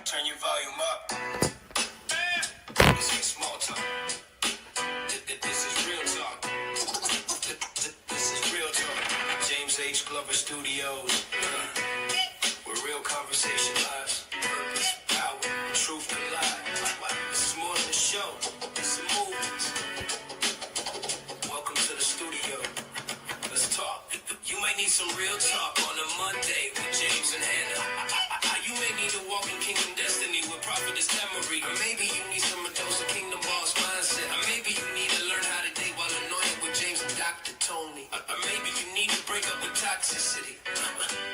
Turn your volume up. This ain't small talk. This is real talk. This is real talk. James H. Glover Studios. Where real conversation lies. Purpose, power, truth collide. This is more than a show. It's a movement. Welcome to the studio. Let's talk. You might need some real talk on a Monday with James and Hannah. You may need to walk in Kingdom Destiny with Prophetess Emery. Or maybe you need some of those Kingdom Boss mindset. Or maybe you need to learn how to date while anointed with James and Dr. Tony. Or maybe you need to break up with toxicity.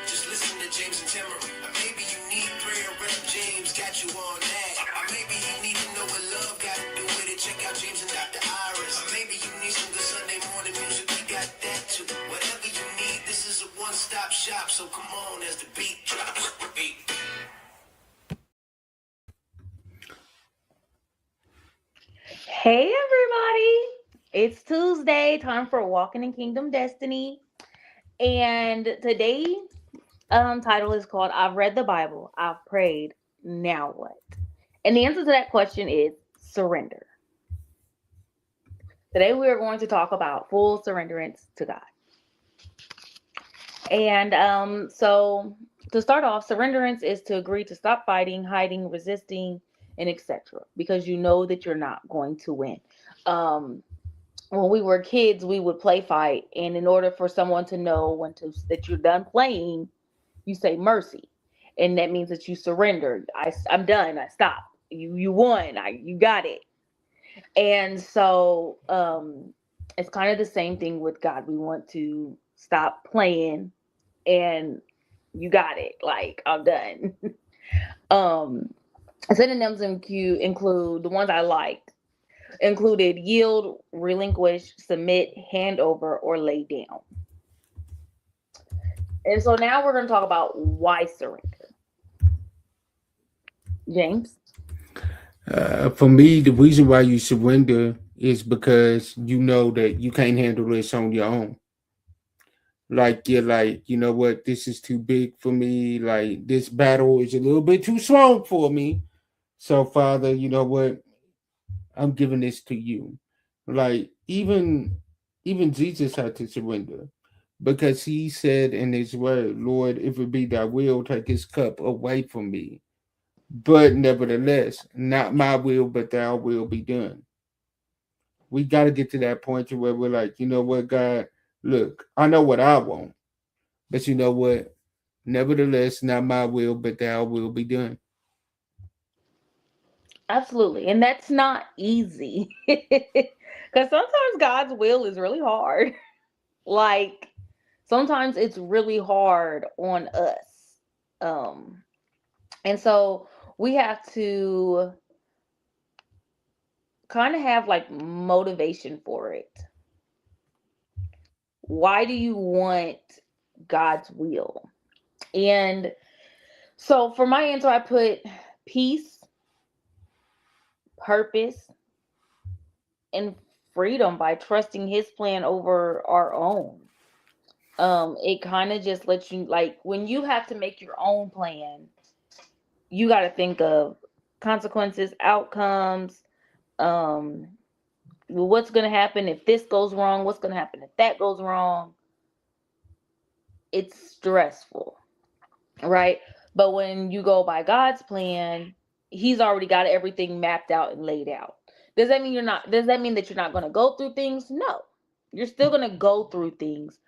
Just listen to James and Emery. Or maybe you need prayer, Rep James got you on that. Or maybe you need to know what love got to do with it. Check out James and Dr. Iris. Or maybe you need some good Sunday morning music. We got that too. Whatever you need, this is a one-stop shop. So come on as the beat drops. Beat. Hey everybody, it's Tuesday, time for Walking in Kingdom Destiny. And today's title is called I've Read the Bible, I've Prayed, Now What? And the answer to that question is surrender. Today we are going to talk about full surrenderance to God. And so to start off, surrenderance is to agree to stop fighting, hiding, resisting, and etc. because you know that you're not going to win. When we were kids, we would play fight, and in order for someone to know that you're done playing, you say mercy, and that means that you surrendered. I'm done. I stopped. You won. You got it. And so it's kind of the same thing with God. We want to stop playing, and you got it. Like, I'm done. Synonyms include the ones I liked. Included yield, relinquish, submit, hand over, or lay down. And so now we're going to talk about why surrender. James? For me, the reason why you surrender is because you know that you can't handle this on your own. Like, you're like, you know what, this is too big for me. Like, this battle is a little bit too strong for me. So, Father, you know what, I'm giving this to you. Like, even Jesus had to surrender because he said in his word, Lord, if it be thy will, take this cup away from me. But nevertheless, not my will, but thy will be done. We got to get to that point to where we're like, you know what, God, look, I know what I want, but you know what? Nevertheless, not my will, but thy will be done. Absolutely. And that's not easy. Because sometimes God's will is really hard. Like, sometimes it's really hard on us. And so we have to kind of have like motivation for it. Why do you want God's will? And so for my answer, I put peace, purpose, and freedom by trusting his plan over our own. It kind of just lets you, like, when you have to make your own plan, you got to think of consequences, outcomes, um, what's going to happen if this goes wrong, what's going to happen if that goes wrong. It's stressful, right? But when you go by God's plan, he's already got everything mapped out and laid out. Does that mean that you're not going to go through things? No. You're still going to go through things.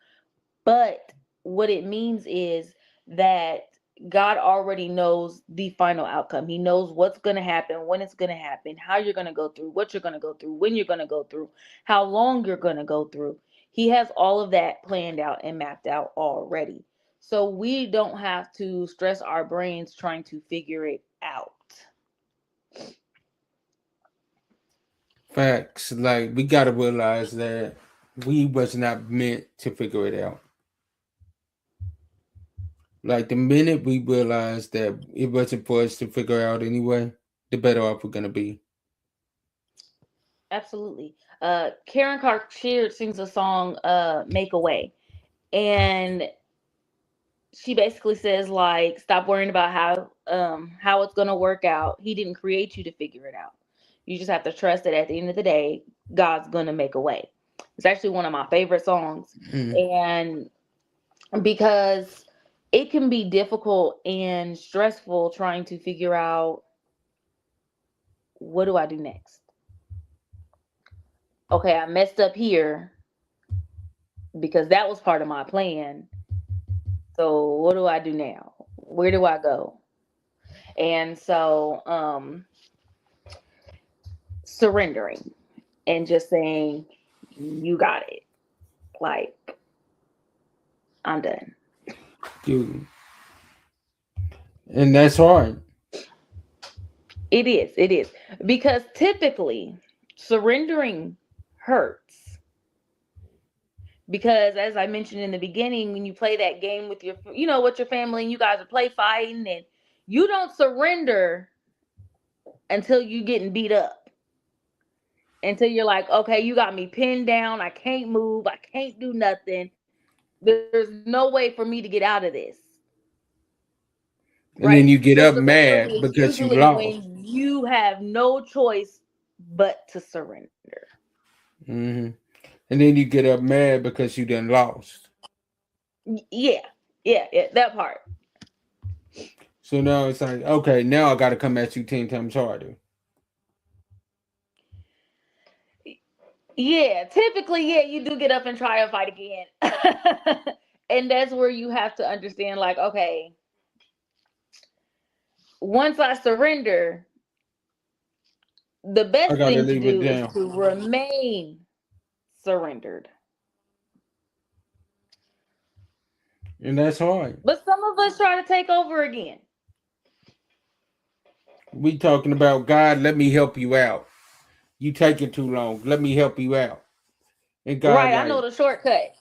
But what it means is that God already knows the final outcome. He knows what's going to happen, when it's going to happen, how you're going to go through, what you're going to go through, when you're going to go through, how long you're going to go through. He has all of that planned out and mapped out already. So we don't have to stress our brains trying to figure it out. Facts. Like, we got to realize that we was not meant to figure it out. Like, the minute we realize that it wasn't for us to figure out anyway, the better off we're going to be. Absolutely. Karen Clark Sheard sings a song, Make a Way. And she basically says like, stop worrying about how it's gonna work out. He didn't create you to figure it out. You just have to trust that at the end of the day, God's gonna make a way. It's actually one of my favorite songs. Mm. And because it can be difficult and stressful trying to figure out, what do I do next? Okay, I messed up here because that was part of my plan. So what do I do now? Where do I go? And so surrendering and just saying, you got it. Like, I'm done. Dude. And that's hard. It is. Because typically surrendering hurts. Because as I mentioned in the beginning, when you play that game with with your family and you guys are play fighting, and you don't surrender until you getting beat up. Until you're like, okay, you got me pinned down. I can't move. I can't do nothing. There's no way for me to get out of this. And then you get So up mad surrendering is because you usually lost. when you have no choice but to surrender. Mm-hmm. And then you get up mad because you done lost. Yeah, that part. So now it's like, okay, now I got to come at you 10 times harder. Yeah, typically, you do get up and try and fight again. And that's where you have to understand, like, okay, once I surrender, the I best got to thing to leave it do is down. to remain surrendered. And that's hard. But some of us try to take over again. We talking about, God, let me help you out. You taking too long. Let me help you out. And God Right, I know like, the shortcut.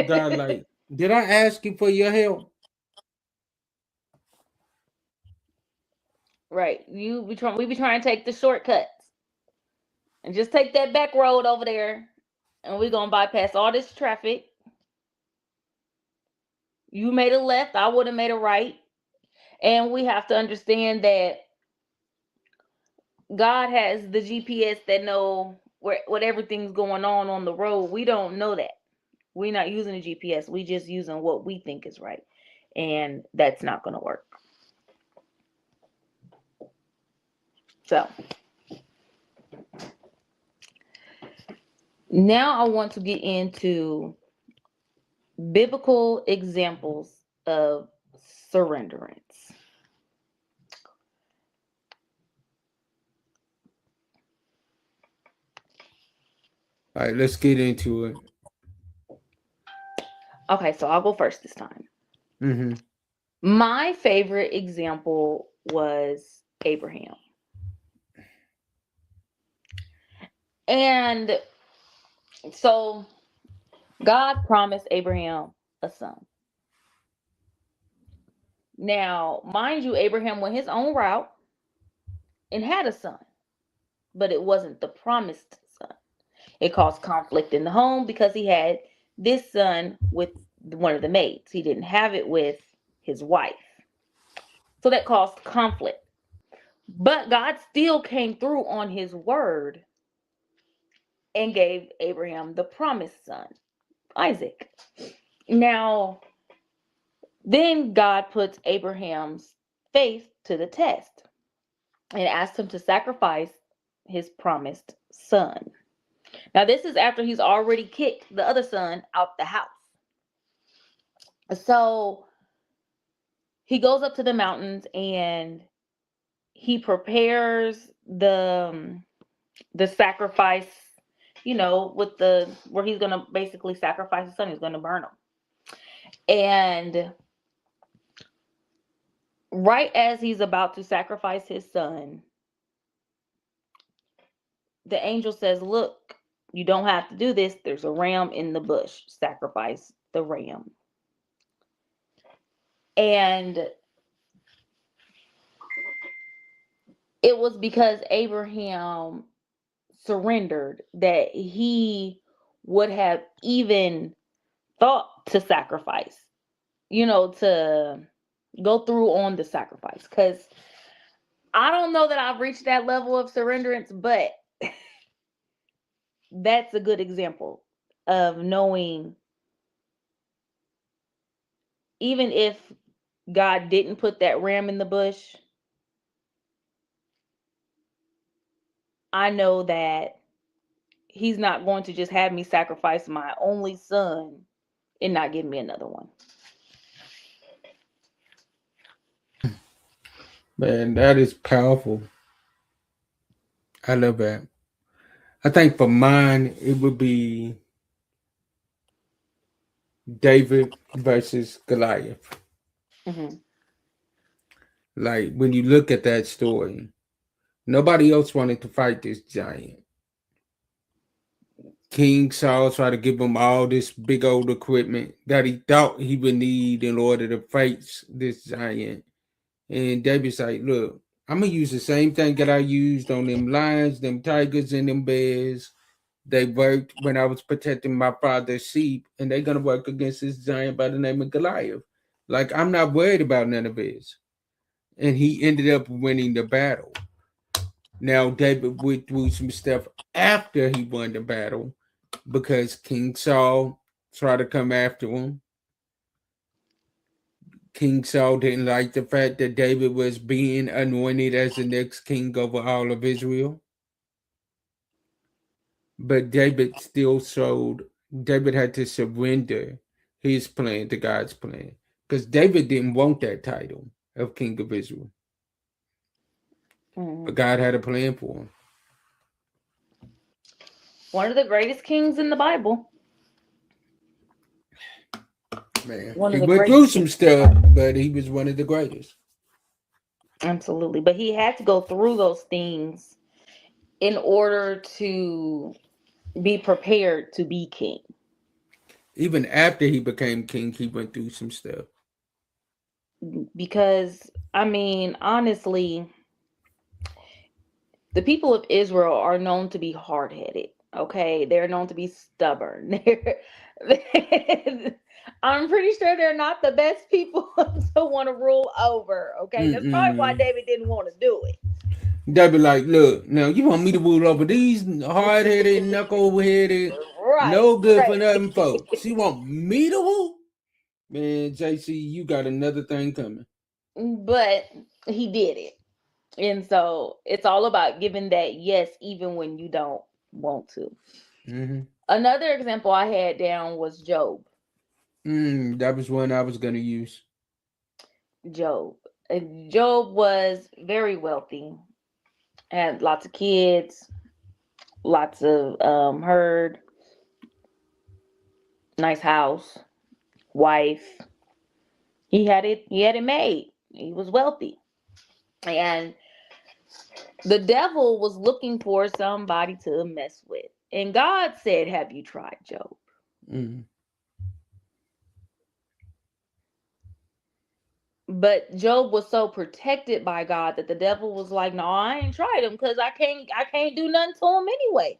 God like, did I ask you for your help? Right. We be trying to take the shortcuts. And just take that back road over there. And we're gonna bypass all this traffic. You made a left, I would have made a right. And we have to understand that God has the GPS that know what everything's going on the road. We don't know that. We're not using the GPS. We just using what we think is right. And that's not gonna work. So now I want to get into biblical examples of surrenderance. All right, let's get into it. Okay, so I'll go first this time. Mm-hmm. My favorite example was Abraham. And so God promised Abraham a son. Now, mind you, Abraham went his own route and had a son, but it wasn't the promised son. It caused conflict in the home because he had this son with one of the maids. He didn't have it with his wife. So that caused conflict. But God still came through on his word and gave Abraham the promised son, Isaac. Now, then God puts Abraham's faith to the test and asked him to sacrifice his promised son. Now, this is after he's already kicked the other son out the house. So he goes up to the mountains and he prepares the sacrifice, with where he's gonna basically sacrifice his son. He's gonna burn him. And right as he's about to sacrifice his son, the angel says, look, you don't have to do this. There's a ram in the bush. Sacrifice the ram. And it was because Abraham surrendered that he would have even thought to sacrifice to go through on the sacrifice. Because I don't know that I've reached that level of surrenderance, but that's a good example of knowing, even if God didn't put that ram in the bush, I know that he's not going to just have me sacrifice my only son and not give me another one. Man, that is powerful. I love that. I think for mine, it would be David versus Goliath. Mm-hmm. Like when you look at that story, nobody else wanted to fight this giant. King Saul tried to give him all this big old equipment that he thought he would need in order to face this giant. And David's like, look, I'm going to use the same thing that I used on them lions, them tigers, and them bears. They worked when I was protecting my father's sheep, and they're going to work against this giant by the name of Goliath. Like, I'm not worried about none of this. And he ended up winning the battle. Now, David went through some stuff after he won the battle because King Saul tried to come after him. King Saul didn't like the fact that David was being anointed as the next king over all of Israel. But David had to surrender his plan to God's plan. Because David didn't want that title of King of Israel. Mm-hmm. But God had a plan for him. One of the greatest kings in the Bible. Man, One he of the went through greatest some kings. stuff, but he was one of the greatest. Absolutely. But he had to go through those things in order to be prepared to be king. Even after he became king, he went through some stuff. Because, I mean, honestly, the people of Israel are known to be hard-headed. Okay, they're known to be stubborn. I'm pretty sure they're not the best people to want to rule over. Okay, that's probably why David didn't want to do it. David like, look, now you want me to rule over these hard-headed, knuckle-headed, no good for nothing folks. You want me to rule? Man, JC, you got another thing coming. But he did it. And so it's all about giving that yes, even when you don't want to. Mm-hmm. Another example I had down was Job. That was one I was going to use. Job. Job was very wealthy, had lots of kids, lots of herd, nice house, wife. He had it made. He was wealthy. And the devil was looking for somebody to mess with. And God said, have you tried Job? Mm-hmm. But Job was so protected by God that the devil was like, no, I ain't tried him because I can't do nothing to him anyway.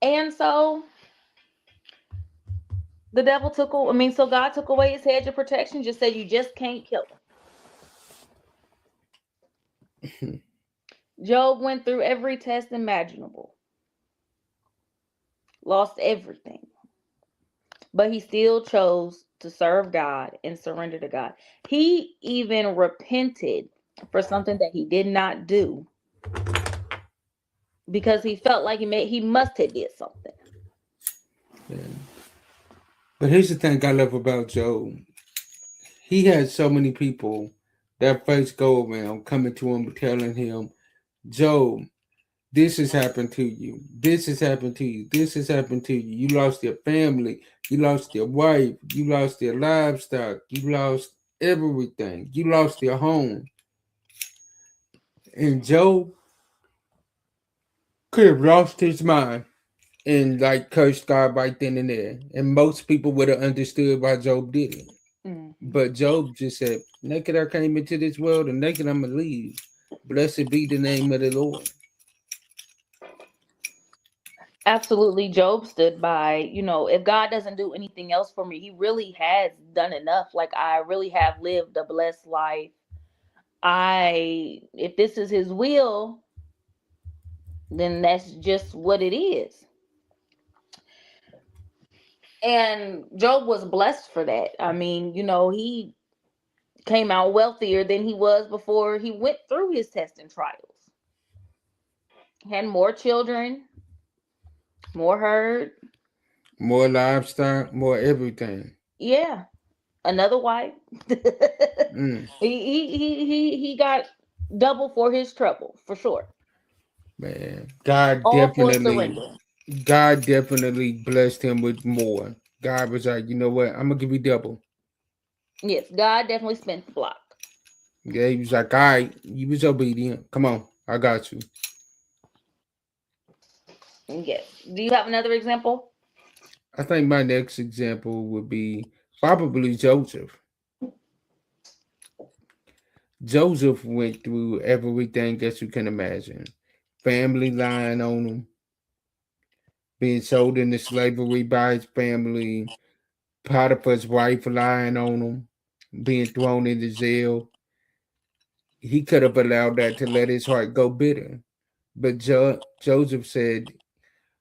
And so the devil so God took away his hedge of protection, just said you just can't kill him. Job went through every test imaginable. Lost everything. But he still chose to serve God and surrender to God. He even repented for something that he did not do because he felt like he must have did something. Yeah. But here's the thing I love about Job. He had so many people that first go around coming to him telling him, Job, this has happened to you. This has happened to you. This has happened to you. You lost your family. You lost your wife. You lost your livestock. You lost everything. You lost your home. And Job could have lost his mind and like cursed God right then and there. And most people would have understood why Job did it. Mm-hmm. But Job just said, naked I came into this world and naked I'm going to leave. Blessed be the name of the Lord. Absolutely. Job stood by, if God doesn't do anything else for me, he really has done enough. Like, I really have lived a blessed life. If this is his will, then that's just what it is. And Job was blessed for that. I mean, he came out wealthier than he was before he went through his tests and trials. Had more children, more herd. More livestock, more everything. Yeah, another wife. he, Mm, he got double for his trouble, for sure. man, All for surrender. God definitely blessed him with more. God was like, you know what? I'm gonna give you double. Yes, God definitely spent the block. Yeah, he was like, all right, you was obedient. Come on, I got you. Yes. Do you have another example? I think my next example would be probably Joseph. Joseph went through everything that you can imagine. Family lying on him, being sold into slavery by his family, Potiphar's wife lying on him, being thrown into jail. He could have allowed that to let his heart go bitter. But Joseph said,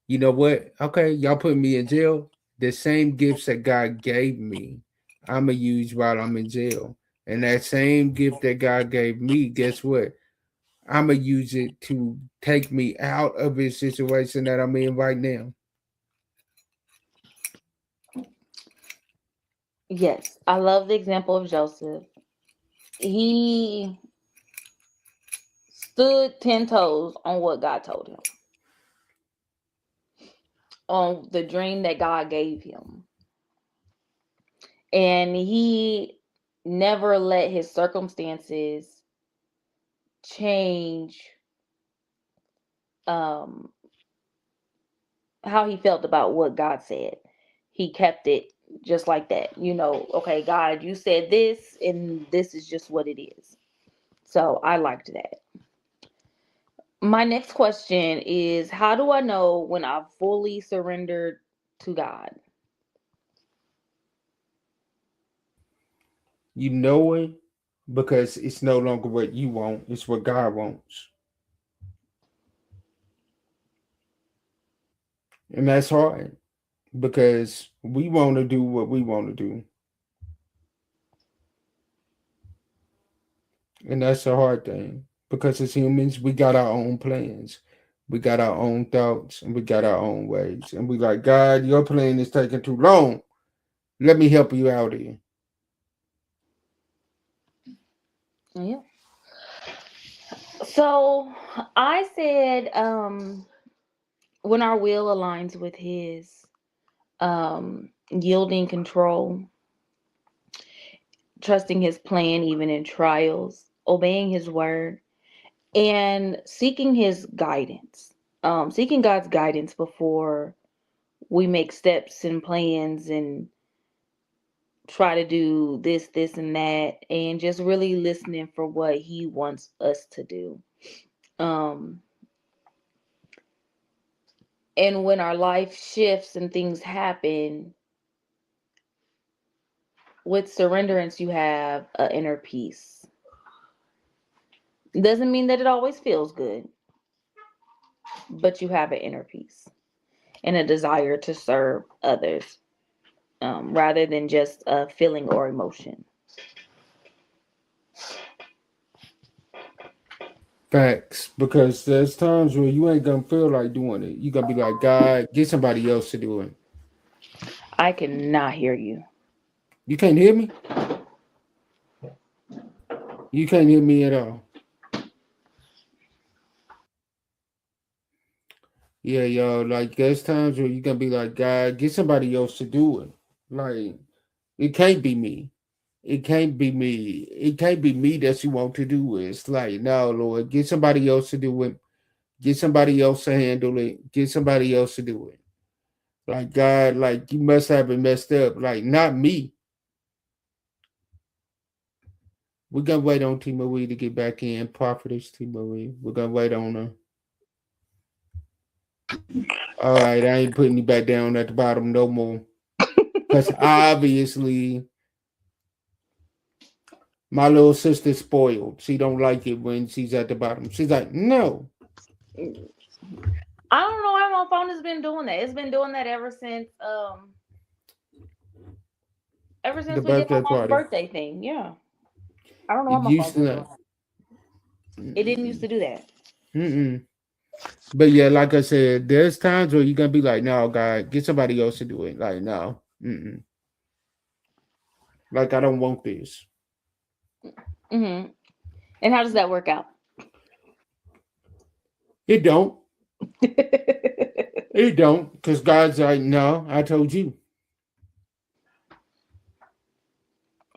you know what? Okay, y'all put me in jail. The same gifts that God gave me, I'm going to use while I'm in jail. And that same gift that God gave me, guess what? I'm going to use it to take me out of this situation that I'm in right now. Yes, I love the example of Joseph. He stood 10 toes on what God told him, on the dream that God gave him. And he never let his circumstances change um how he felt about what God said. He kept it just like that. Okay, God, you said this, and this is just what it is. So I liked that. My next question is, how do I know when I've fully surrendered to God? You know it because it's no longer what you want, it's what God wants. And that's hard because we want to do what we want to do. And that's a hard thing because as humans, we got our own plans. We got our own thoughts and we got our own ways. And we like, God, your plan is taking too long. Let me help you out here. Yeah. So I said, when our will aligns with his, yielding control, trusting his plan even in trials, obeying his word, and seeking his guidance. Seeking God's guidance before we make steps and plans and try to do this, and that, and just really listening for what he wants us to do. Um, and when our life shifts and things happen, with surrenderance, you have an inner peace. Doesn't mean that it always feels good, but you have an inner peace and a desire to serve others, rather than just a feeling or emotion. Facts. Because there's times where you ain't gonna feel like doing it. You gonna be like, God, get somebody else to do it. I cannot hear you. You can't hear me? You can't hear me at all. Yeah, yo, like there's times where you gonna be like, God, get somebody else to do it. Like, it can't be me. It can't be me. It can't be me that you want to do it. It's like, no, Lord, get somebody else to do it. Get somebody else to handle it. Get somebody else to do it. Like, God, like, you must have it messed up. Like, not me. We're gonna wait on T Marie to get back in. Prophetess T Marie. We're gonna wait on her. All right, I ain't putting you back down at the bottom no more. Because obviously, my little sister's spoiled. She don't like it when she's at the bottom. She's like, no. I don't know why my phone has been doing that. It's been doing that ever The since we did my birthday mom's party. birthday thing. Yeah. I don't know why It my used phone's been to doing not. that. It didn't used to do that. Mm-mm. But yeah, like I said, there's times where you're gonna be like, no, God, get somebody else to do it. Like, no. Mm-mm. Like, I don't want this. Hmm. And how does that work out? It don't. It don't. Because God's like, no, I told you.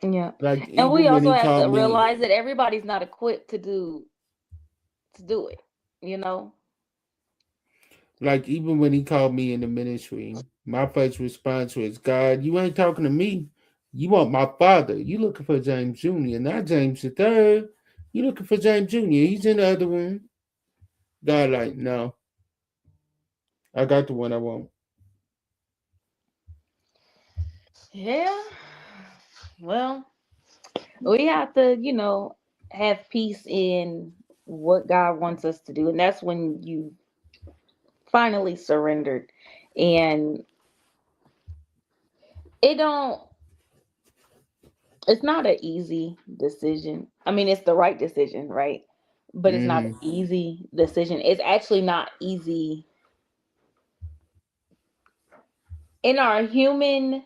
Yeah. Like, And we even when also he have to called me, realize that everybody's not equipped to do it, you know? like, even when he called me in the ministry, my first response was, God, you ain't talking to me. You want my father. You looking for James Jr., not James the third. You looking for James Jr. He's in the other room. God, like, no, I got the one I want. Yeah. Well, we have to, have peace in what God wants us to do. And that's when you finally surrendered. And it don't it's not an easy decision. I mean, it's the right decision, right? But it's not an Mm-hmm. easy decision. It's actually not easy in our human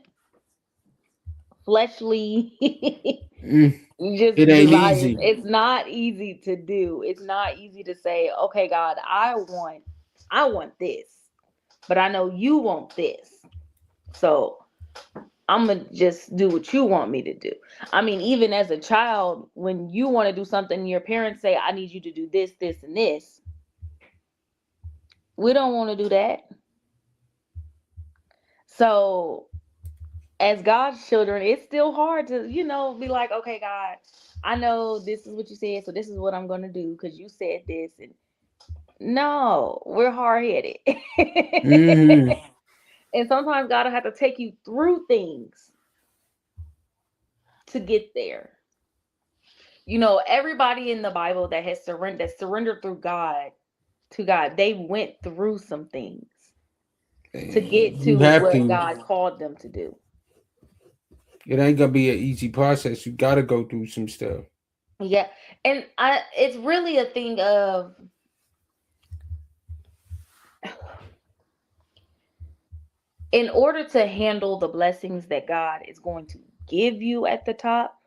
fleshly Mm. just It ain't desires. easy. It's not easy to do. It's not easy to say, okay, God, I want this, but I know you want this. So I'm gonna just do what you want me to do. I mean, even as a child, when you want to do something, your parents say, I need you to do this, this, and this. We don't want to do that. So as God's children, it's still hard to, be like, okay, God, I know this is what you said, so this is what I'm gonna do because you said this. And no, we're hard headed. Mm-hmm. And sometimes God will have to take you through things to get there. Everybody in the Bible that surrendered through God to God, they went through some things to get You to have what to. God called them to do. It ain't gonna be an easy process. You gotta go through some stuff. Yeah. And it's really a thing of, in order to handle the blessings that God is going to give you at the top,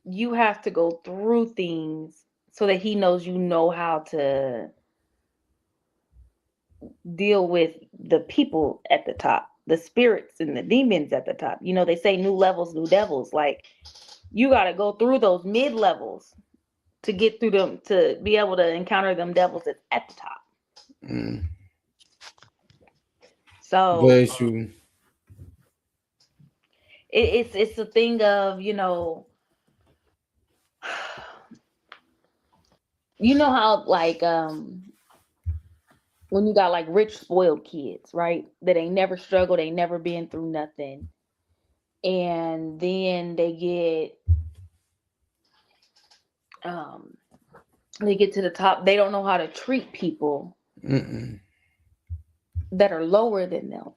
you have to go through things so that He knows you know how to deal with the people at the top, the spirits and the demons at the top. They say new levels, new devils. Like, you got to go through those mid levels to get through them, to be able to encounter them devils at the top. Mm. So Very true. it's a thing of, how, like, when you got like rich spoiled kids, right, that ain't never struggled, ain't never been through nothing, and then um they get to the top, they don't know how to treat people Mm-mm. that are lower than them.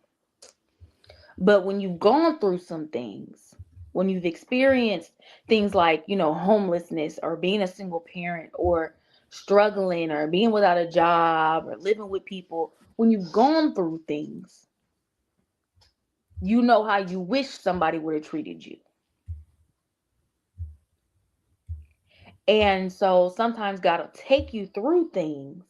But when you've gone through some things, when you've experienced things like, homelessness, or being a single parent, or struggling, or being without a job, or living with people, when you've gone through things, you know how you wish somebody would have treated you. And so sometimes God will take you through things.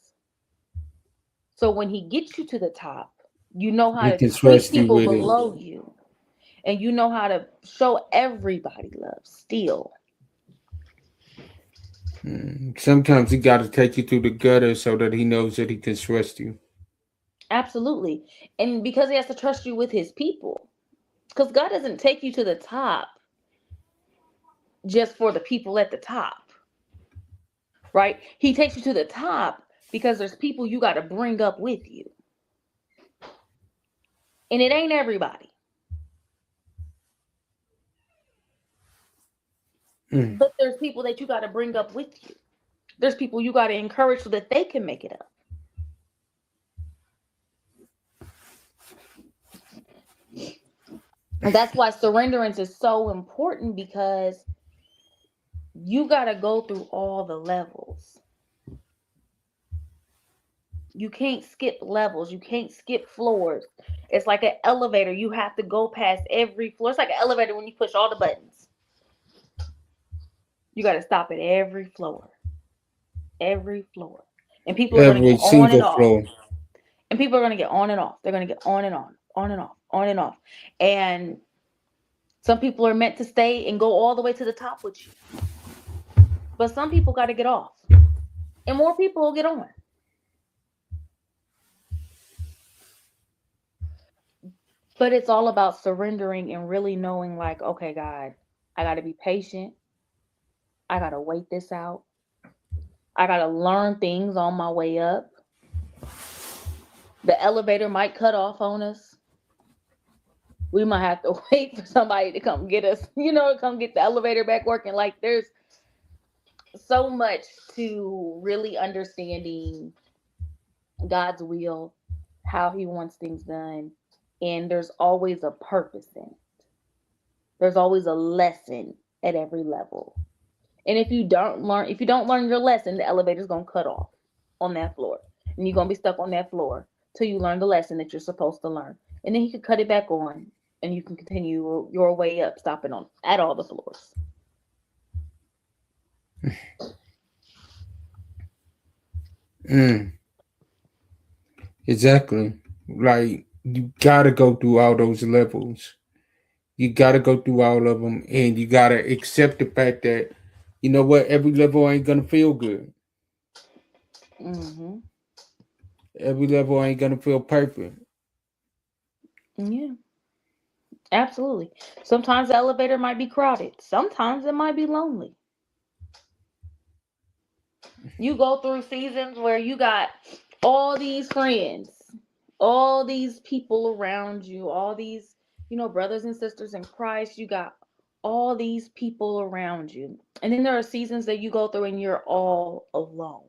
So when He gets you to the top, you know how He to can treat trust you people with it. below you. And you know how to show everybody love still. Sometimes he got to take you through the gutter so that he knows that he can trust you. Absolutely. And because He has to trust you with His people. Because God doesn't take you to the top just for the people at the top, right? He takes you to the top because there's people you got to bring up with you. And it ain't everybody. But there's people that you got to bring up with you. There's people you got to encourage so that they can make it up. And that's why surrenderance is so important, because you got to go through all the levels. You can't skip levels. You can't skip floors. It's like an elevator. You have to go past every floor. It's like an elevator when you push all the buttons. You got to stop at every floor. Every floor. And people are going to get on and off. Floor. And people are going to get on and off. They're going to get on and on and off, on and off. And some people are meant to stay and go all the way to the top with you. But some people got to get off. And more people will get on. But it's all about surrendering and really knowing, like, okay, God, I got to be patient. I got to wait this out. I got to learn things on my way up. The elevator might cut off on us. We might have to wait for somebody to come get us, come get the elevator back working. Like, there's so much to really understanding God's will, how he wants things done. And there's always a purpose in it. There's always a lesson at every level. And if you don't learn your lesson, the elevator's going to cut off on that floor. And you're going to be stuck on that floor till you learn the lesson that you're supposed to learn. And then he can cut it back on and you can continue your way up, stopping at all the floors. Exactly. Like, you got to go through all those levels. You got to go through all of them, and you got to accept the fact that, you know what, every level ain't going to feel good. Mm-hmm. Every level ain't going to feel perfect. Yeah, absolutely. Sometimes the elevator might be crowded. Sometimes it might be lonely. You go through seasons where you got all these friends, all these people around you, all these, brothers and sisters in Christ. You got all these people around you. And then there are seasons that you go through and you're all alone.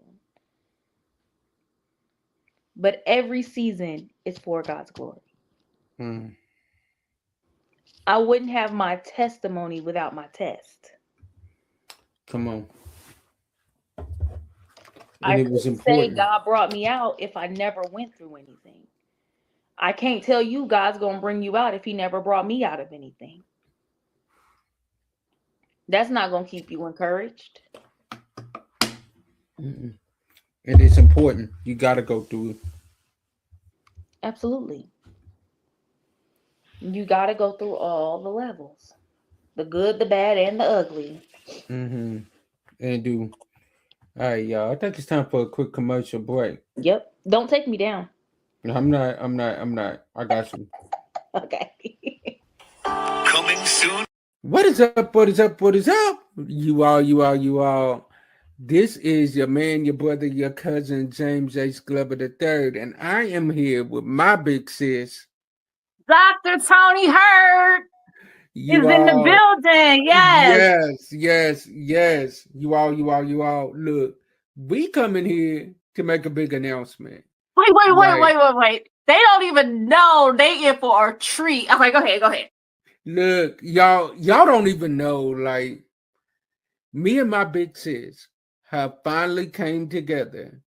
But every season is for God's glory. I wouldn't have my testimony without my test. Come on. I couldn't say God brought me out if I never went through anything. I can't tell you God's going to bring you out if he never brought me out of anything. That's not going to keep you encouraged. And it's important. You got to go through it. Absolutely. You got to go through all the levels. The good, the bad, and the ugly. And do. All right, y'all. I think it's time for a quick commercial break. Yep. Don't take me down. I'm not. I got you. Okay. Coming soon. What is up? You all. This is your man, your brother, your cousin, James H. Glover III, and I am here with my big sis, Dr. Tony Hurd is in the building. Yes. You all. Look, we coming here to make a big announcement. Wait. They don't even know they in for a treat. Okay, go ahead. Look, y'all don't even know, like, me and my big sis have finally came together,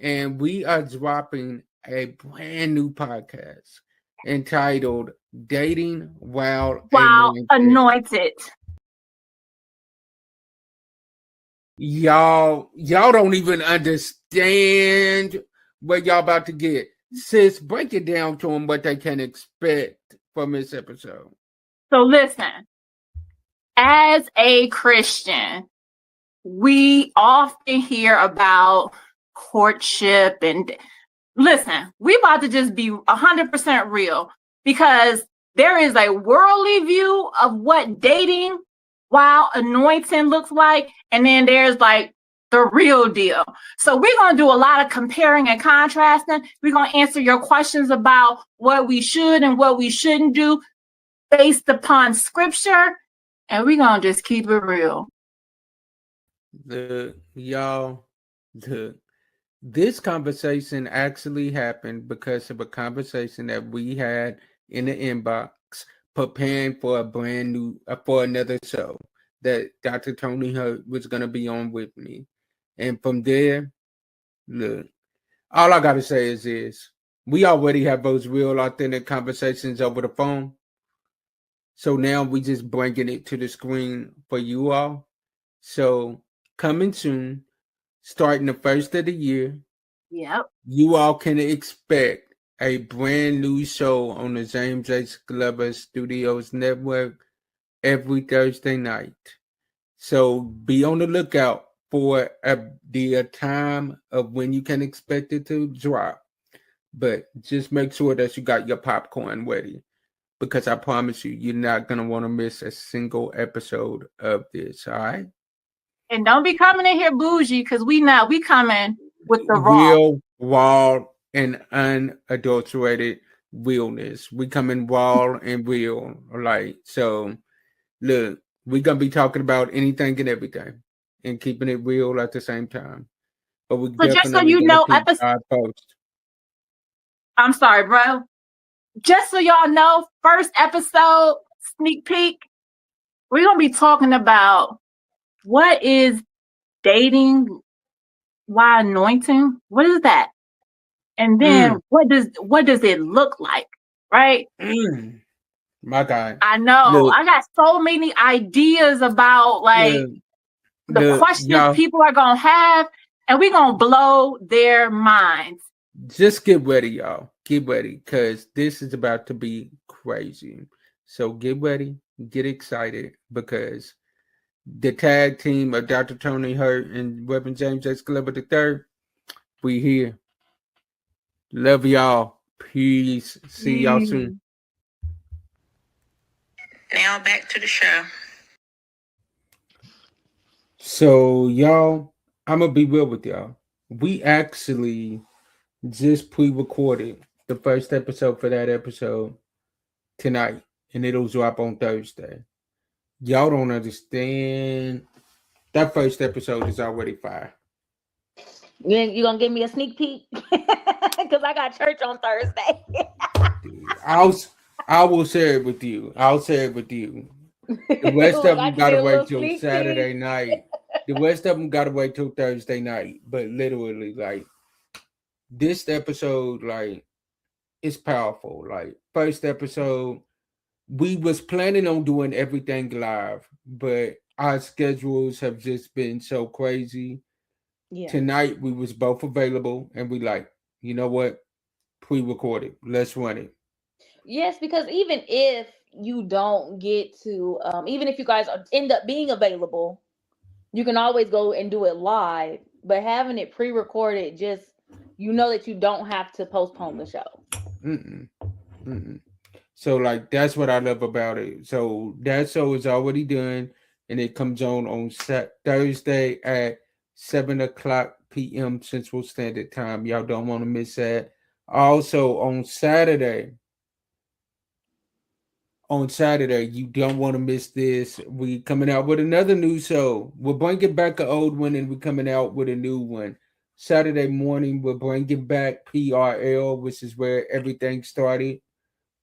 and we are dropping a brand new podcast entitled Dating While Anointed. Y'all don't even understand what y'all about to get. Sis, break it down to them what they can expect from this episode. So listen, as a Christian, we often hear about courtship, and listen, we about to just be 100% real, because there is a worldly view of what dating while anointing looks like, and then there's like the real deal. So we're going to do a lot of comparing and contrasting. We're going to answer your questions about what we should and what we shouldn't do based upon scripture. And we're going to just keep it real. This conversation actually happened because of a conversation that we had in the inbox preparing for a brand new, for another show that Dr. Tony Hurt was going to be on with me. And from there, look, all I got to say is this. We already have those real authentic conversations over the phone. So now we just bringing it to the screen for you all. So coming soon, starting the first of the year, Yep. you all can expect a brand new show on the James H. Glover Studios Network every Thursday night. So be on the lookout for the time of when you can expect it to drop. But just make sure that you got your popcorn ready, because I promise you, you're not going to want to miss a single episode of this, all right? And don't be coming in here bougie, because we coming with the real, raw, and unadulterated realness. We coming raw and real, like, so look, we're gonna be talking about anything and everything and keeping it real at the same time. But we so just so you know, I'm sorry, bro. Just so y'all know, first episode sneak peek, we're gonna be talking about what is dating why anointing. What is that? And then what does it look like, right? My God, I know. Look, I got so many ideas about the questions people are gonna have, and we're gonna blow their minds. Just get ready, y'all. Get ready, because this is about to be crazy. So get ready, get excited, because the tag team of Dr. Tony Hurt and Reverend James H. Glover III, we here. Love y'all. Peace. See y'all soon. Now back to the show. So y'all, I'm gonna be real with y'all. We actually just pre-recorded the first episode for that episode tonight, and it'll drop on Thursday. Y'all don't understand. That first episode is already fire. You gonna give me a sneak peek? Because I got church on Thursday. I will share it with you. I'll share it with you. The rest of them gotta wait till Saturday night. The rest of them gotta wait till Thursday night. But literally, like, this episode, like, it's powerful. Like, first episode, we was planning on doing everything live, but our schedules have just been so crazy. Yeah. Tonight we was both available, and we like, you know what? Pre-recorded. Let's run it. Yes, because even if you don't get to, even if you guys end up being available, you can always go and do it live. But having it pre-recorded, just, you know that you don't have to postpone the show. So, like, that's what I love about it. So that show is already done, and it comes on Thursday at 7:00 p.m. Central Standard Time. Y'all don't want to miss that. Also on Saturday, you don't want to miss this. We coming out with another new show. We're bringing back an old one, and we're coming out with a new one. Saturday morning, we're bringing back PRL, which is where everything started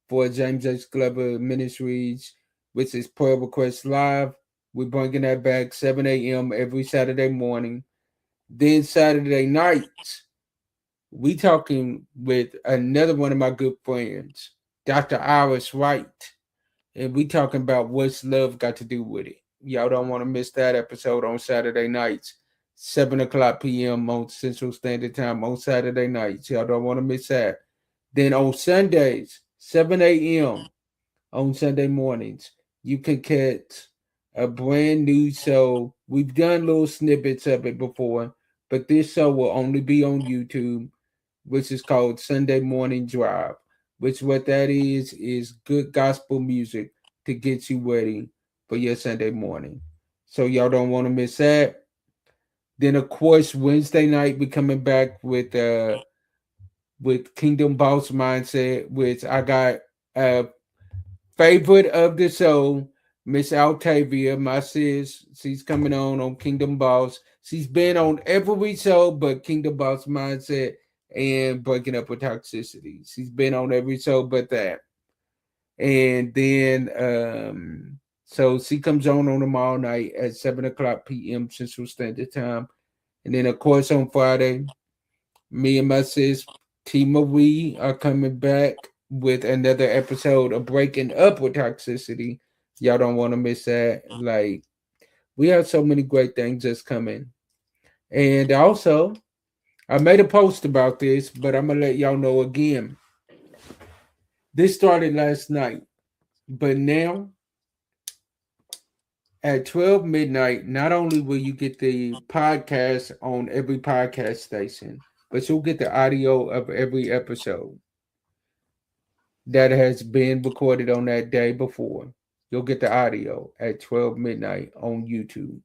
for James H. Glover Ministries, which is Prayer Request Live. We're bringing that back 7 a.m. every Saturday morning. Then Saturday nights, we talking with another one of my good friends, Dr. Iris Wright. And we talking about what's love got to do with it. Y'all don't want to miss that episode on Saturday nights, 7:00 p.m. on Central Standard Time on Saturday nights. Y'all don't want to miss that. Then on Sundays, 7 a.m. on Sunday mornings, you can catch a brand new show. We've done little snippets of it before, but this show will only be on YouTube, which is called Sunday Morning Drive, which what that is good gospel music to get you ready for your Sunday morning. So y'all don't want to miss that. Then of course Wednesday night we coming back with Kingdom Boss Mindset, which I got favorite of the show, Miss Altavia, my sis. She's coming on Kingdom Boss. She's been on every show but Kingdom Boss Mindset and Breaking Up with Toxicity. She's been on every show but that. And then so she comes on tomorrow night at 7:00 p.m. Central Standard Time. And then of course on Friday, me and my sis T Marie are coming back with another episode of Breaking Up with Toxicity. Y'all don't want to miss that. Like, we have so many great things that's coming. And also, I made a post about this, but I'm gonna let y'all know again. This started last night, but now at 12 midnight, not only will you get the podcast on every podcast station, but you'll get the audio of every episode that has been recorded on that day before. You'll get the audio at 12 midnight on YouTube.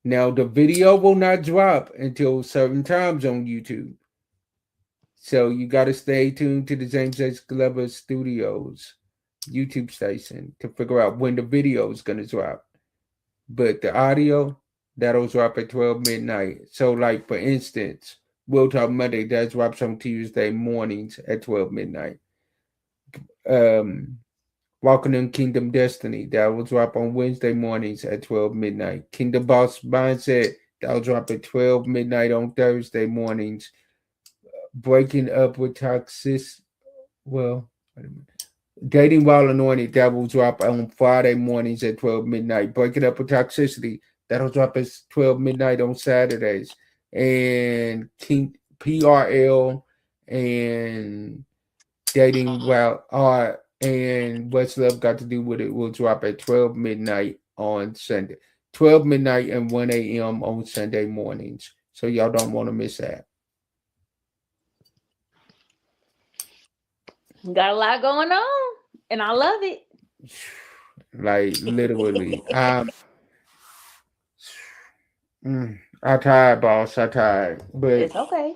Now, the video will not drop until certain times on YouTube. So you got to stay tuned to the James H. Glover Studios YouTube station to figure out when the video is going to drop. But the audio, that'll drop at 12 midnight. So, like, for instance, We'll Talk Monday, that drops on Tuesday mornings at 12 midnight. Walking in Kingdom Destiny, that will drop on Wednesday mornings at 12 midnight. Kingdom Boss Mindset, that will drop at 12 midnight on Thursday mornings. Breaking Up with Toxicity, well, wait a minute. Dating While Anointed, that will drop on Friday mornings at 12 midnight. Breaking Up with Toxicity, that'll drop at 12 midnight on Saturdays. And King PRL and Dating While and What's Love Got to Do with It will drop at 12 midnight on Sunday. 12 midnight and 1 a.m. on Sunday mornings. So y'all don't want to miss that. Got a lot going on, and I love it. Like, literally. I tired, boss. I tired. It's okay.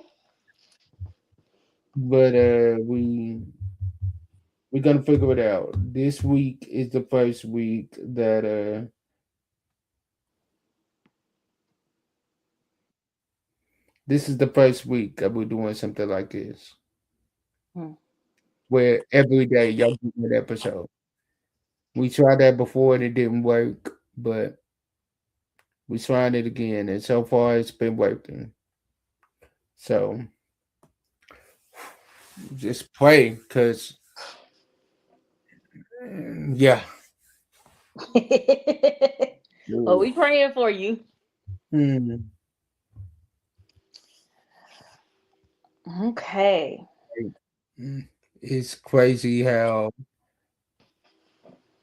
But we're gonna figure it out. This week is the first week that this is the first week that we're doing something like this. Where every day y'all do an episode. We tried that before and it didn't work, but we tried it again, and so far it's been working. So just pray, because yeah. Well, we praying for you. Okay. It's crazy how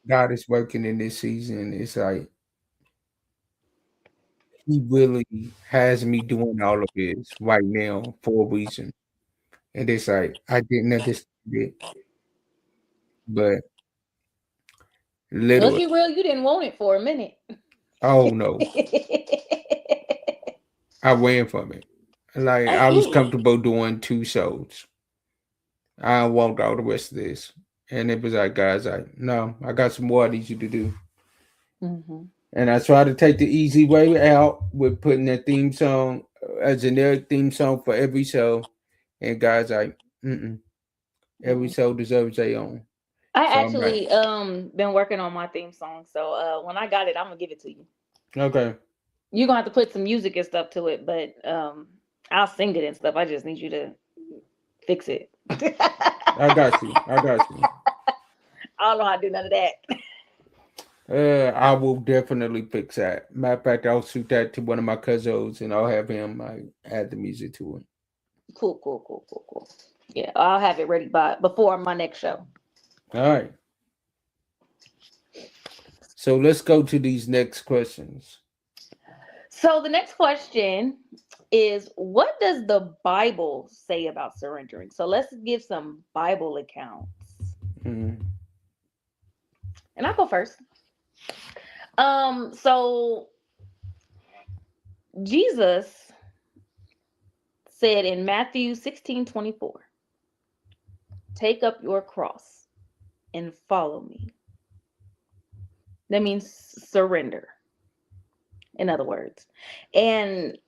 God is working in this season. It's like He really has me doing all of this right now for a reason. And it's like I didn't understand it. But Let's literally, be real, you didn't want it for a minute. oh no, I ran from it. Like, I was comfortable doing 2 shows. I want all the rest of this. And it was like, guys, no, I got some more I need you to do. And I tried to take the easy way out with putting a theme song, a generic theme song for every show. And guys, every show deserves their own. I actually been working on my theme song. So when I got it, I'm gonna give it to you. Okay. You're gonna have to put some music and stuff to it, but I'll sing it and stuff. I just need you to fix it. I got you. I don't know how to do none of that. I will definitely fix that. Matter of fact, I'll shoot that to one of my cousins and I'll have him add the music to it. Cool. Yeah, I'll have it ready before my next show. All right. So let's go to these next questions. So the next question is, what does the Bible say about surrendering? So let's give some Bible accounts. And I'll go first. So Jesus said in Matthew 16:24, take up your cross and follow me. That means surrender, in other words. And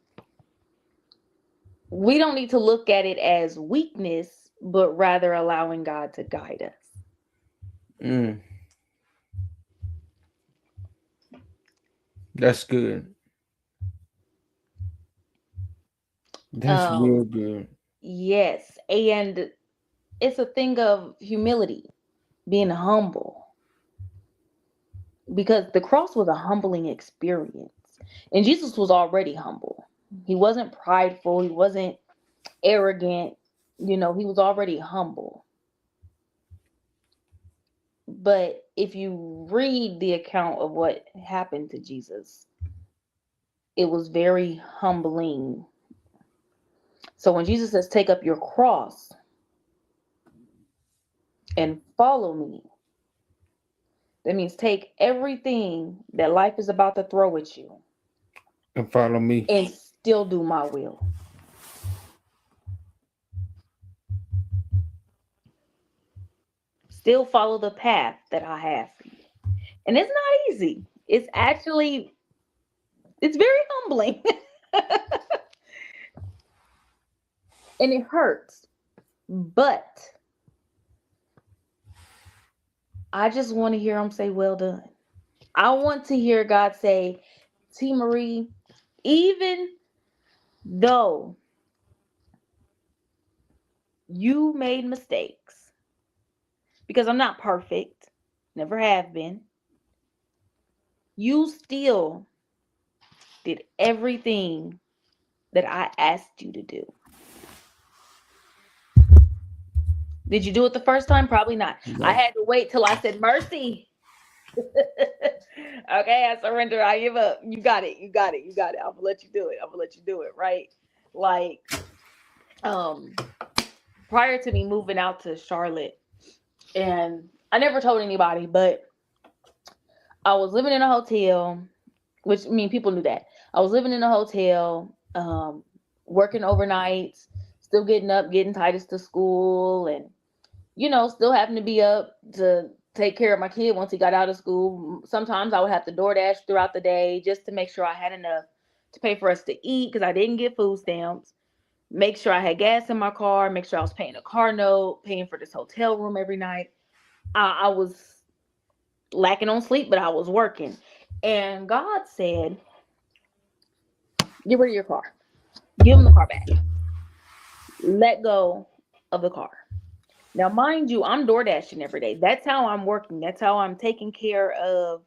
we don't need to look at it as weakness, but rather allowing God to guide us. Mm. That's good. That's real good. Yes. And it's a thing of humility, being humble, because the cross was a humbling experience. And Jesus was already humble. He wasn't prideful, he wasn't arrogant, he was already humble. But if you read the account of what happened to Jesus, it was very humbling. So when Jesus says, take up your cross and follow me, that means take everything that life is about to throw at you And follow me. and still do my will. Still follow the path that I have for you. And it's not easy. It's very humbling. And it hurts. But I just want to hear him say, well done. I want to hear God say, T. Marie, even though you made mistakes, because I'm not perfect, never have been, you still did everything that I asked you to do. Did you do it the first time? Probably not. No. I had to wait till I said mercy. Okay, I surrender. I give up. You got it. I'm gonna let you do it. Right? Like, prior to me moving out to Charlotte, and I never told anybody, but I was living in a hotel, which, I mean, people knew that. I was living in a hotel, working overnights, still getting up, getting Titus to school, and still having to be up to take care of my kid once he got out of school. Sometimes I would have to DoorDash throughout the day just to make sure I had enough to pay for us to eat, because I didn't get food stamps. Make sure I had gas in my car, make sure I was paying a car note, paying for this hotel room every night. I was lacking on sleep, but I was working. And God said, get rid of your car. Give him the car back. Let go of the car. Now, mind you, I'm DoorDashing every day. That's how I'm working. That's how I'm taking care of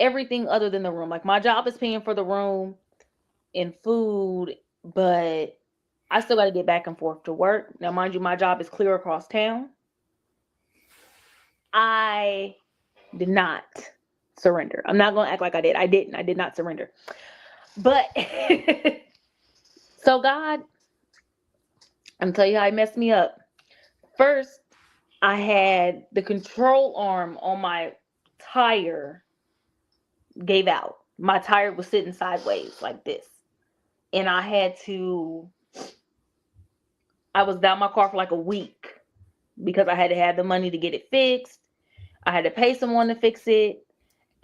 everything other than the room. Like, my job is paying for the room and food, but I still got to get back and forth to work. Now, mind you, my job is clear across town. I did not surrender. I'm not going to act like I did. I did not surrender. But so God, I'm gonna tell you how he messed me up. First, I had the control arm on my tire gave out. My tire was sitting sideways like this. And I was down my car for like a week because I had to have the money to get it fixed. I had to pay someone to fix it.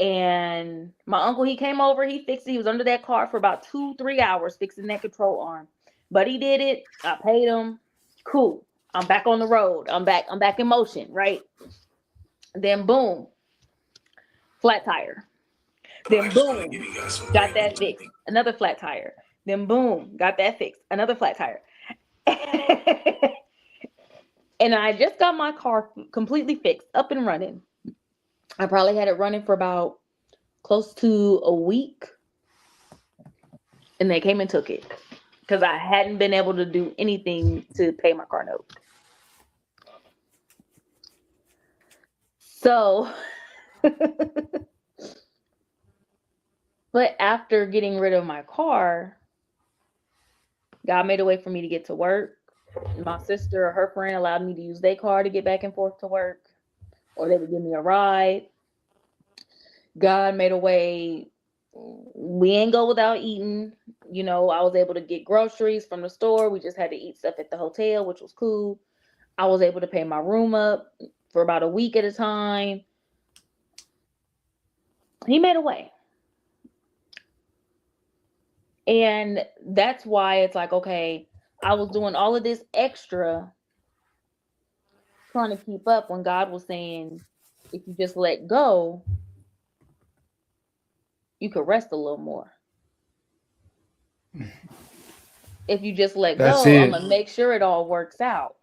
And my uncle, he came over, he fixed it. He was under that car for about 2-3 hours fixing that control arm. But he did it. I paid him. Cool. I'm back on the road. I'm back in motion, right? Then boom, flat tire. Then boom, got that fixed. Another flat tire. Then boom, got that fixed. Another flat tire. And I just got my car completely fixed, up and running. I probably had it running for about close to a week. And they came and took it because I hadn't been able to do anything to pay my car note. So, but after getting rid of my car, God made a way for me to get to work. My sister or her friend allowed me to use their car to get back and forth to work, or they would give me a ride. God made a way we ain't go without eating. You know, I was able to get groceries from the store. We just had to eat stuff at the hotel, which was cool. I was able to pay my room up for about a week at a time. He made a way. And that's why it's like, okay, I was doing all of this extra trying to keep up when God was saying, if you just let go, you could rest a little more. If you just let That's go, I'm it. going to make sure it all works out.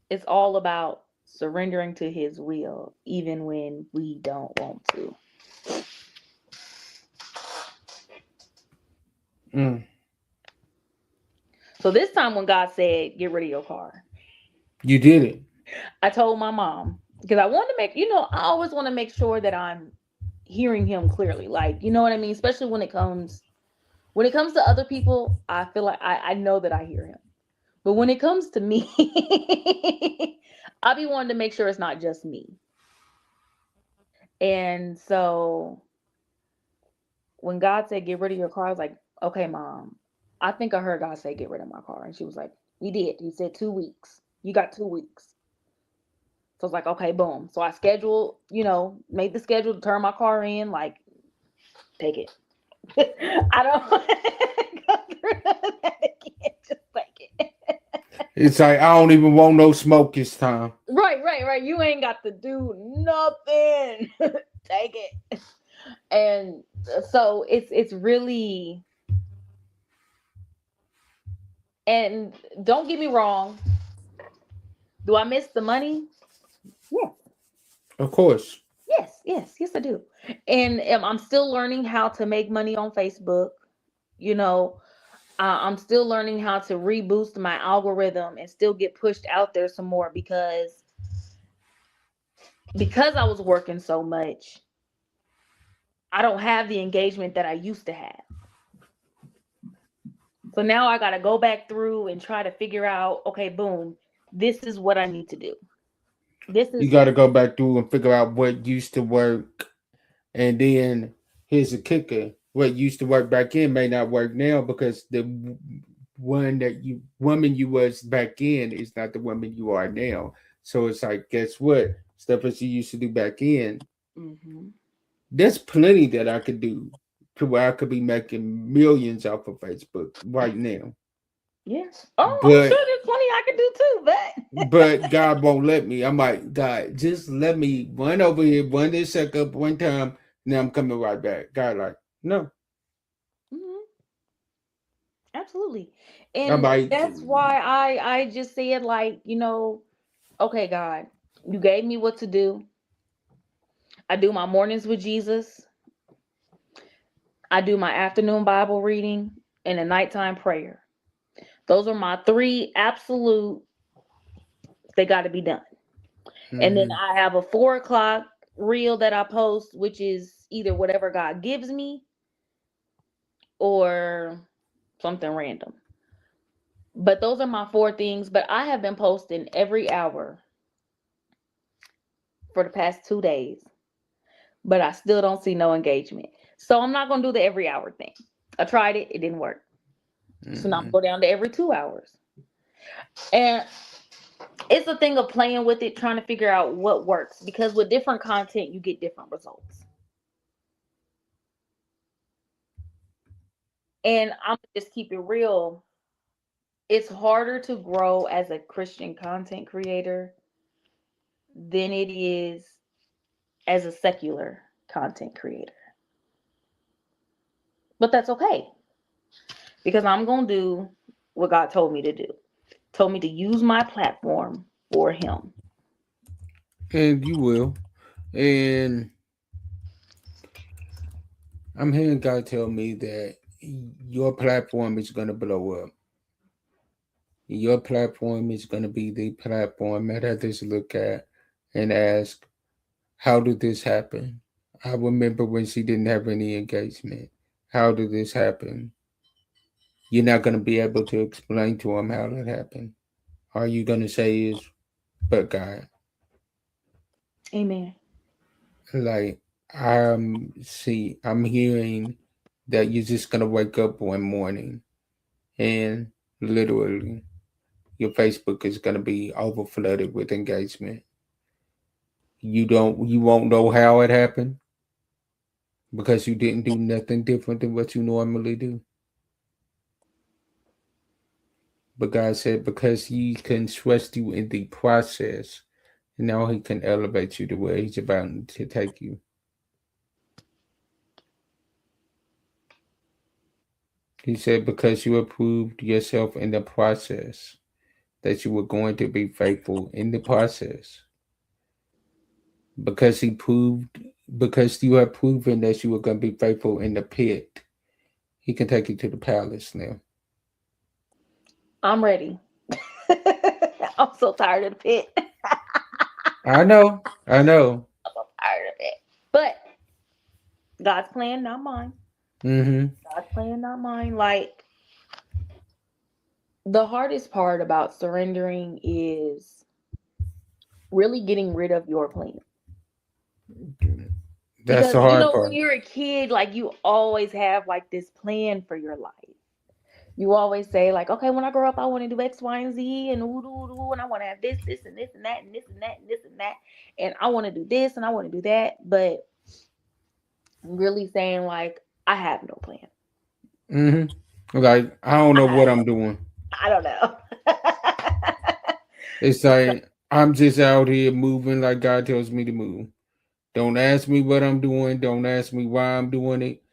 It's all about surrendering to his will, even when we don't want to. Mm. So this time when God said, get rid of your car, You did it. I told my mom, because I wanted to make, I always want to make sure that I'm hearing him clearly. Like, you know what I mean? Especially when it comes to other people, I feel like I know that I hear him. But when it comes to me, I'll be wanting to make sure it's not just me. And so when God said, get rid of your car, I was like, okay, Mom, I think I heard God say, get rid of my car. And she was like, he did. He said 2 weeks. You got 2 weeks. So I was like, okay, boom. So I scheduled, made the schedule to turn my car in, like, take it. I don't go through that again. Just take it. It's like, I don't even want no smoke this time. Right. You ain't got to do nothing. Take it. And so it's really, and don't get me wrong. Do I miss the money? Yeah. Of course. Yes, I do. And I'm still learning how to make money on Facebook. I'm still learning how to reboost my algorithm and still get pushed out there some more because I was working so much. I don't have the engagement that I used to have. So now I got to go back through and try to figure out, okay, boom, this is what I need to do. You got to go back through and figure out what used to work. And then here's the kicker. What used to work back in may not work now because the woman you was back in is not the woman you are now. So it's like, guess what? Stuff that you used to do back in. Mm-hmm. There's plenty that I could do to where I could be making millions off of Facebook right now. Yes. Oh, But, I'm sure there's plenty I could do too, but God won't let me. I'm like, God, just let me run over here, run this up one time, now I'm coming right back. God, like, no. Mm-hmm. Absolutely. I'm And like, that's why I just said, like, okay, God, you gave me what to do. I do my mornings with Jesus. I do my afternoon Bible reading and a nighttime prayer. Those are my 3 absolute, they got to be done. mm-hmm. And then I have a 4:00 reel that I post, which is either whatever God gives me or something random. But those are my 4 things. But I have been posting every hour for the past 2 days. But I still don't see no engagement. So I'm not going to do the every hour thing. I tried it. It didn't work. So now I'm going down to every 2 hours. And it's a thing of playing with it, trying to figure out what works. Because with different content, you get different results. And I'm going to just keep it real. It's harder to grow as a Christian content creator than it is as a secular content creator. But that's okay. Because I'm going to do what God told me to do. Told me to use my platform for him. And you will. And I'm hearing God tell me that your platform is going to blow up. Your platform is going to be the platform that others look at and ask, how did this happen? I remember when she didn't have any engagement. How did this happen? You're not going to be able to explain to them how that happened. All you're going to say is, but God. Amen. Like, I'm hearing that you're just gonna wake up one morning and literally your Facebook is gonna be over flooded with engagement. You won't know how it happened because you didn't do nothing different than what you normally do. But God said because He can trust you in the process, now He can elevate you to where He's about to take you. He said because you approved yourself in the process, that you were going to be faithful in the process. Because He proved, because you have proven that you were going to be faithful in the pit, He can take you to the palace now. I'm ready. I'm so tired of the pit. I know, I know. I'm so tired of it. But God's plan, not mine. Mm-hmm. God's plan, not mine. Like, the hardest part about surrendering is really getting rid of your plan. That's Because the you hard know, when part. you're a kid, like you always have like this plan for your life. You always say, like, okay, when I grow up, I want to do X, Y, and Z, and ooh, ooh, ooh, and I want to have this, this, and this, and that, and this, and that, and this, and that, and I want to do this, and I want to do that. But really saying, like, I have no plan. Mm-hmm. Like I don't know what I'm doing. I don't know. It's like I'm just out here moving like God tells me to move. Don't ask me what I'm doing. Don't ask me why I'm doing it.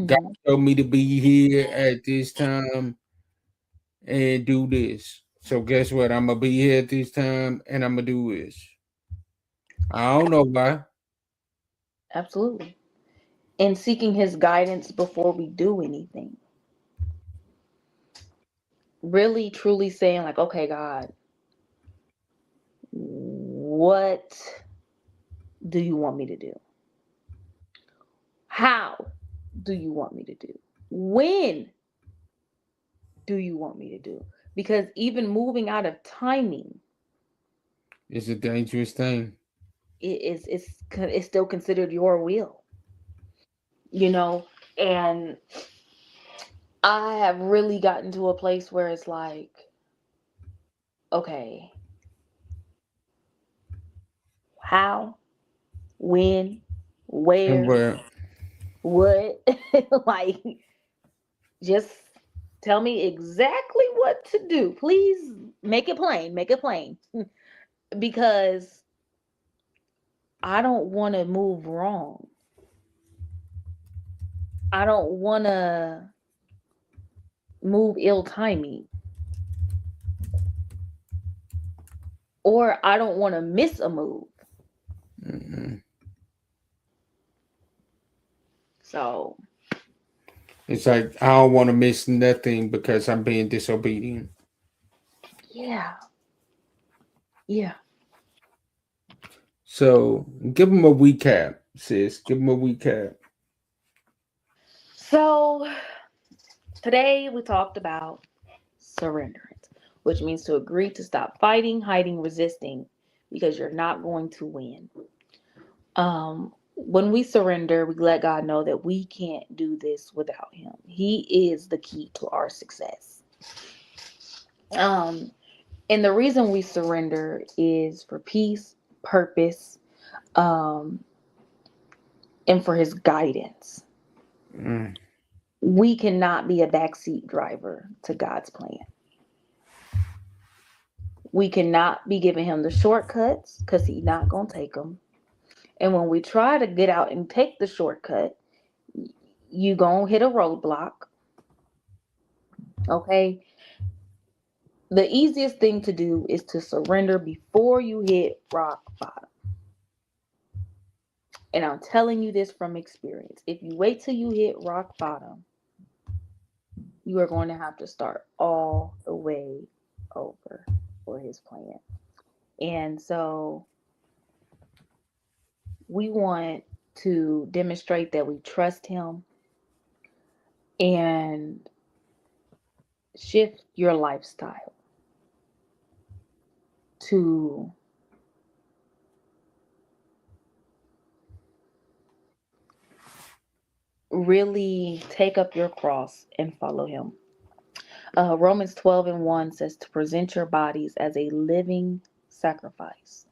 God Mhm. told me to be here at this time and do this. So guess what? I'm gonna be here at this time and I'm gonna do this. I don't know why. Absolutely. And seeking his guidance before we do anything. Really, truly saying, like, okay, God, what do you want me to do? How do you want me to do? When do you want me to do? Because even moving out of timing It's a dangerous thing. it's still considered your will, you know. And I have really gotten to a place where it's like, okay, how, when, And where, where what? Like, just tell me exactly what to do. Please make it plain. Make it plain. Because I don't want to move wrong. I don't want to move ill timing, or I don't want to miss a move. mm-hmm. So, It's like I don't want to miss nothing because I'm being disobedient. yeah. Yeah. So give them a recap, sis. Give them a recap. So, today we talked about surrenderance, which means to agree to stop fighting, hiding, resisting because you're not going to win. When we surrender, we let God know that we can't do this without him. He is the key to our success. Um, and the reason we surrender is for peace, purpose, um, and for his guidance. Mm. We cannot be a backseat driver to God's plan. We cannot be giving him the shortcuts because he's not going to take them. And when we try to get out and take the shortcut, you going to hit a roadblock. Okay. The easiest thing to do is to surrender before you hit rock bottom. And I'm telling you this from experience. If you wait till you hit rock bottom, you are going to have to start all the way over for his plan. And so we want to demonstrate that we trust him and shift your lifestyle to really take up your cross and follow him. Romans 12:1 says to present your bodies as a living sacrifice.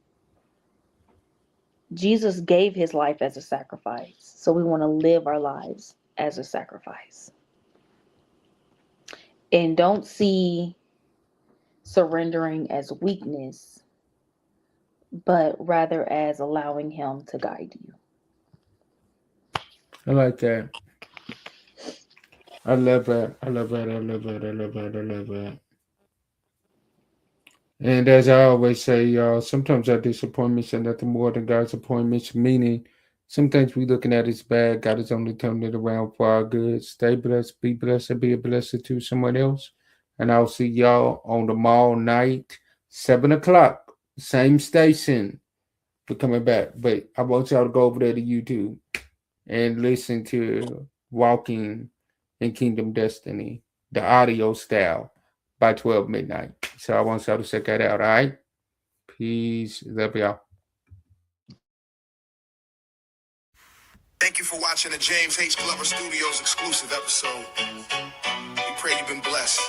Jesus gave his life as a sacrifice, so we want to live our lives as a sacrifice. And don't see surrendering as weakness, but rather as allowing him to guide you. I like that. I love that. I love that. I love that. I love that. I love that. And as I always say, y'all, sometimes our disappointments are nothing more than God's appointments, meaning some things we looking at is bad. God is only turning it around for our good. Stay blessed, be blessed, and be a blessing to someone else. And I'll see y'all on tomorrow night, 7 o'clock, same station. We're coming back. But I want y'all to go over there to YouTube and listen to Walking in Kingdom Destiny, the audio style, by 12 midnight. So I want y'all to check that out, all right? Peace. Love y'all. Thank you for watching the James H. Glover Studios exclusive episode. We pray you've been blessed.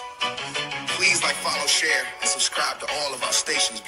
Please like, follow, share, and subscribe to all of our stations.